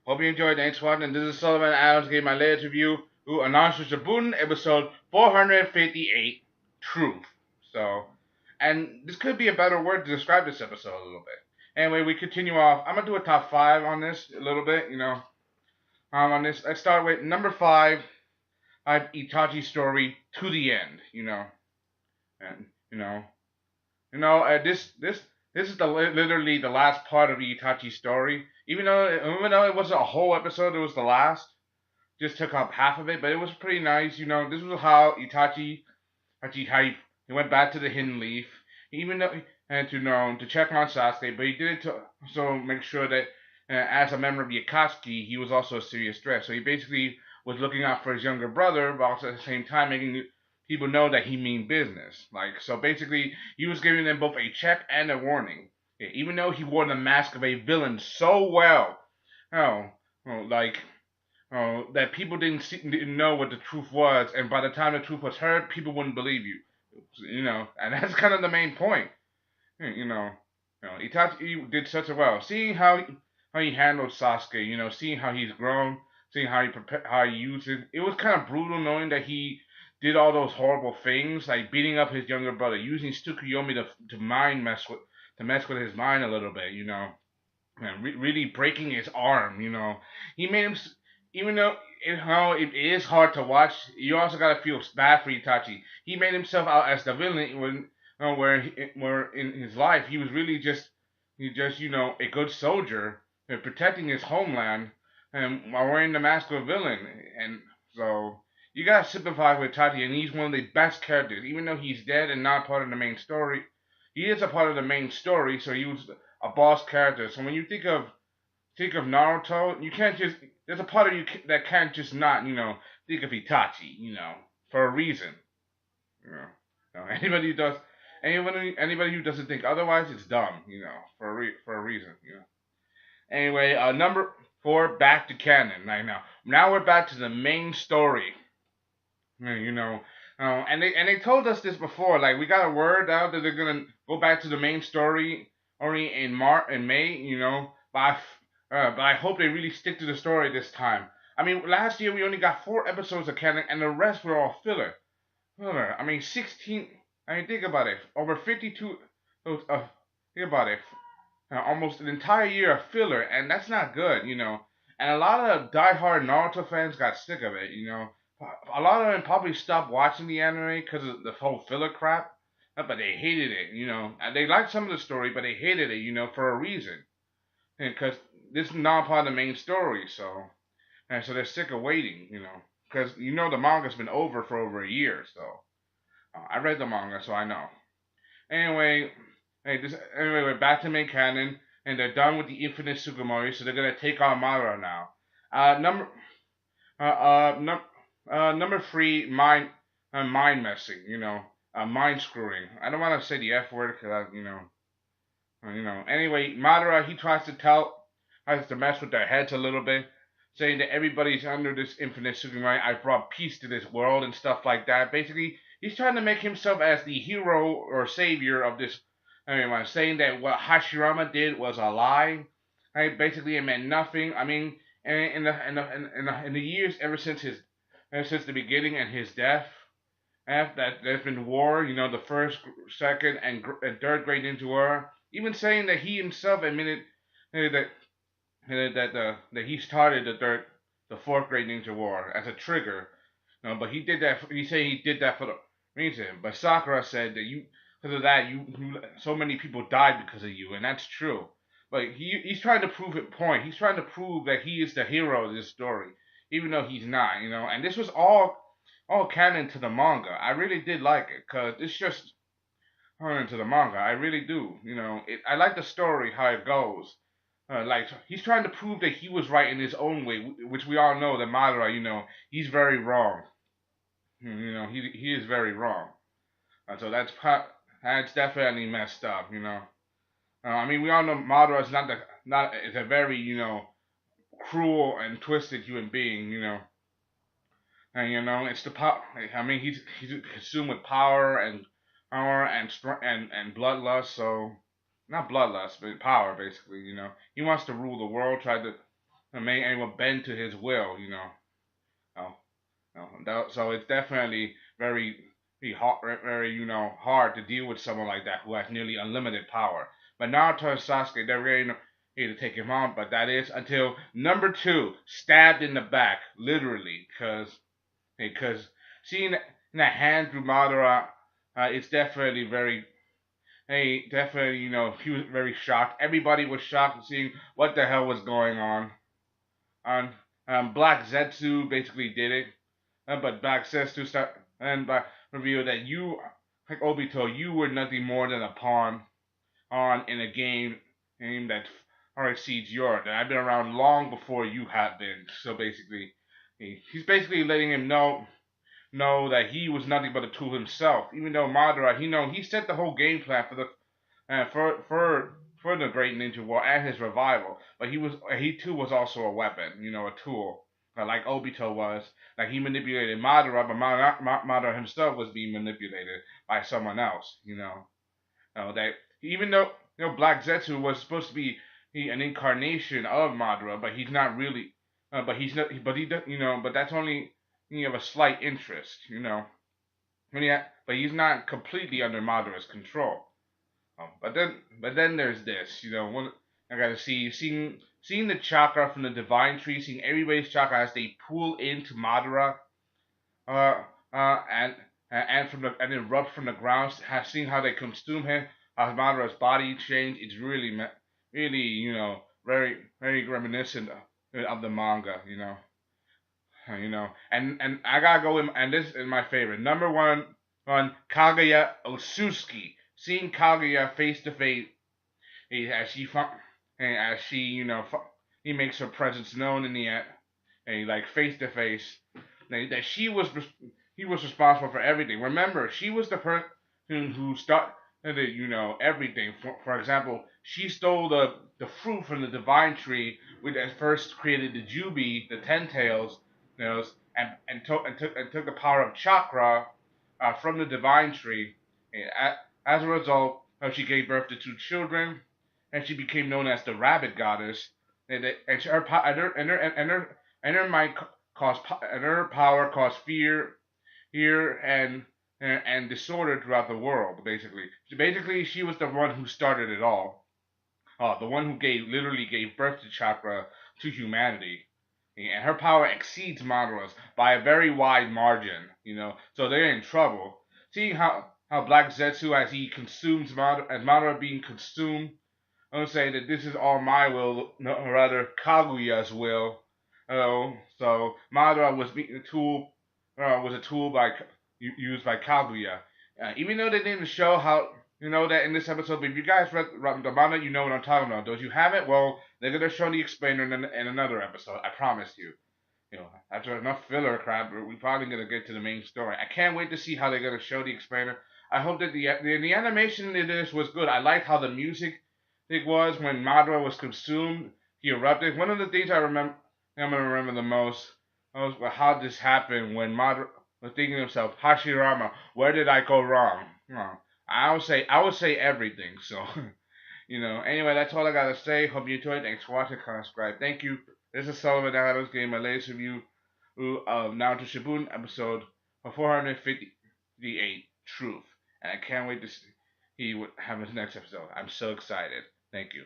Hope you enjoyed. Thanks for watching. And this is Sullivan Adams giving my latest review who announced Jabun episode 458 Truth. So, and this could be a better word to describe this episode a little bit. Anyway, we continue off. I'm gonna do a top five on this a little bit, on this. Let's start with number five. I have Itachi's story to the end, and this is literally the last part of Itachi's story. Even though it wasn't a whole episode, it was the last. Just took up half of it, but it was pretty nice. This was how he went back to the Hidden Leaf, even though and to check on Sasuke, but he did it to also make sure that as a member of the Akatsuki, he was also a serious threat. So he basically was looking out for his younger brother, but also at the same time making people know that he mean business. So basically, he was giving them both a check and a warning. Yeah, even though he wore the mask of a villain so well, oh, oh like that people didn't know what the truth was, and by the time the truth was heard, people wouldn't believe you. And that's kind of the main point. Itachi did such a well. Seeing how he handled Sasuke, seeing how he's grown, seeing how he used it. It was kind of brutal knowing that he did all those horrible things, like beating up his younger brother, using Tsukuyomi to mess with his mind a little bit, and really breaking his arm. He made him, even though it is hard to watch, you also gotta feel bad for Itachi. He made himself out as the villain where in his life he was really just a good soldier protecting his homeland and while wearing the mask of a villain. And so you gotta sympathize with Itachi, and he's one of the best characters. Even though he's dead and not part of the main story, he is a part of the main story. So he was a boss character. So when you think of Naruto, you can't just there's a part of you that can't just not think of Itachi, for a reason. Anybody who does anybody who doesn't think otherwise, it's dumb, for a reason. Anyway, number four, back to canon. Right now we're back to the main story. And they told us this before. Like we got a word out that they're gonna go back to the main story only in May. But I hope they really stick to the story this time. I mean, last year we only got 4 episodes of canon, and the rest were all filler. I mean, 16. I mean, think about it. Over 52. Think about it. Almost an entire year of filler, and that's not good. And a lot of die-hard Naruto fans got sick of it. A lot of them probably stopped watching the anime because of the whole filler crap. But they hated it. And they liked some of the story, but they hated it, for a reason. Because this is not part of the main story, so they're sick of waiting. Because the manga's been over for over a year, so I read the manga, so I know. Anyway, we're back to main canon, and they're done with the Infinite Sugimori, so they're gonna take on Madara now. Uh, number number three, mind messing. Mind screwing. I don't want to say the F word because. Anyway, Madara he tries to mess with their heads a little bit, saying that everybody's under this Infinite Sugimori. I brought peace to this world and stuff like that. Basically, he's trying to make himself as the hero or savior of this. Saying that what Hashirama did was a lie. Right? Basically, it meant nothing. I mean, in the years ever since the beginning and his death, that there's been war. The first, second, and third Great Ninja War. Even saying that he himself admitted that that he started the fourth Great Ninja War as a trigger. But he did that. He said he did that for the reason. But Sakura said that because of that, so many people died because of you, and that's true. But he's trying to prove a point. He's trying to prove that he is the hero of this story, even though he's not. And this was all canon to the manga. I really did like it because it's just canon to the manga. I really do. I like the story how it goes. He's trying to prove that he was right in his own way, which we all know that Madara, he's very wrong. He is very wrong. So that's definitely messed up. I mean, we all know Madara is a very cruel and twisted human being. And it's the power. I mean, he's consumed with power and bloodlust. So not bloodlust, but power basically. He wants to rule the world. make anyone bend to his will, you know. Oh, so it's definitely very hard, very hard to deal with someone like that who has nearly unlimited power. But Naruto and Sasuke, they're ready to take him on, but that is until number two, stabbed in the back, literally, because seeing that hand through Madara, it's definitely very. Hey, definitely, he was very shocked. Everybody was shocked seeing what the hell was going on. On Black Zetsu basically did it, but Black Zetsu start and revealed that you, like Obito, you were nothing more than a pawn on in a game that far exceeds yours. And I've been around long before you have been. So basically, he's basically letting him know that he was nothing but a tool himself. Even though Madara, he set the whole game plan for the for the Great Ninja War and his revival, but he too was also a weapon, a tool, like Obito was. Like he manipulated Madara, but Madara himself was being manipulated by someone else. That even though Black Zetsu was supposed to be an incarnation of Madara, but he's not really. But he's not. But he does. But that's only of a slight interest. But he's not completely under Madara's control. But then there's this. One I gotta seeing the chakra from the divine tree, seeing everybody's chakra as they pull into Madara, uh, and erupt from the ground, seeing how they consume him, how Madara's body changed. It's really, very, very reminiscent of the manga. And I gotta go in, and this is my favorite. Number one, Kaguya Otsutsuki. Seeing Kaguya face to face as she he makes her presence known in the end, and like face to face, that he was responsible for everything. Remember, she was the person who started everything. For example, she stole the fruit from the divine tree, which at first created the Jubi, the Ten Tails, and took the power of chakra from the divine tree. And as a result, she gave birth to two children, and she became known as the Rabbit Goddess. And her might cause and her power caused fear and disorder throughout the world. Basically, she was the one who started it all. The one who literally gave birth to chakra to humanity. And her power exceeds Madara's by a very wide margin. So they're in trouble. Seeing how Black Zetsu, as he consumes Madara, as Madara being consumed, I would say that this is all my will, or rather Kaguya's will. So Madara was a tool used by Kaguya. Even though they didn't show how, that in this episode, but if you guys read the manga, you know what I'm talking about. Those you haven't, well, they're gonna show the explainer in another episode. I promise you. After enough filler crap, we're probably gonna get to the main story. I can't wait to see how they're gonna show the explainer. I hope that the animation in this was good. I liked how the music it was when Madara was consumed. He erupted. One of the things I'm gonna remember the most was how this happened when Madara was thinking to himself, Hashirama, where did I go wrong? I would say everything. So anyway, that's all I gotta say. Hope you enjoyed. Thanks for watching. Subscribe. Thank you. This is Sullivan Adams giving my latest review of Naruto Shippuden episode 458, Truth. And I can't wait to see what happens next episode. I'm so excited. Thank you.